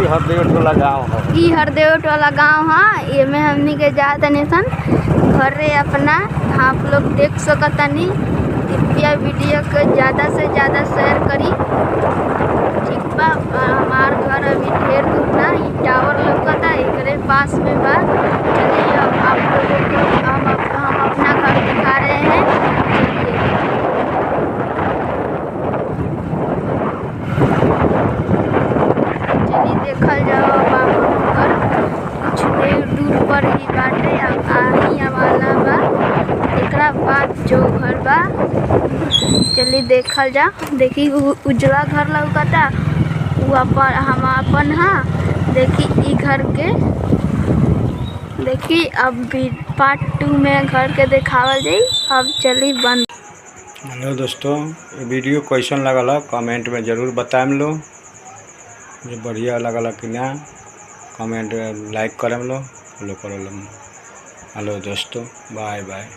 हरदेव टोला गाँव है। ई हरदेव टोला गाँव है। ये में हमनी के जात सन घरे अपना। आप लोग देख सकतनी। कृपया वीडियो को ज़्यादा से ज़्यादा शेयर करी। ठीक बा। हमार घर अभी ढेर दूर ना, ई टावर लौकता एकरे पास में बा। चलिए अब आप लोगों को हम अपना घर दिखा रहे हैं। चलिए देखल जाओ बाबू घर कुछ देर दूर पर ही बाटे। अब आही वाला बा। एकरा बाद जो घर बा चलिए देखल जा। देखी उजला घर लौकता उ हम अपन हा। देखी ई घर के देखी अब भी पार्ट 2 में घर के दिखावल जाई। अब चली बंद। हेलो दोस्तों, ये वीडियो कैसन लगल कमेंट में ज़रूर बताएम लो। जो बढ़िया लगल कि ना कमेंट लाइक करम लो, फॉलो कर लो। हेलो दोस्तों, बाय बाय।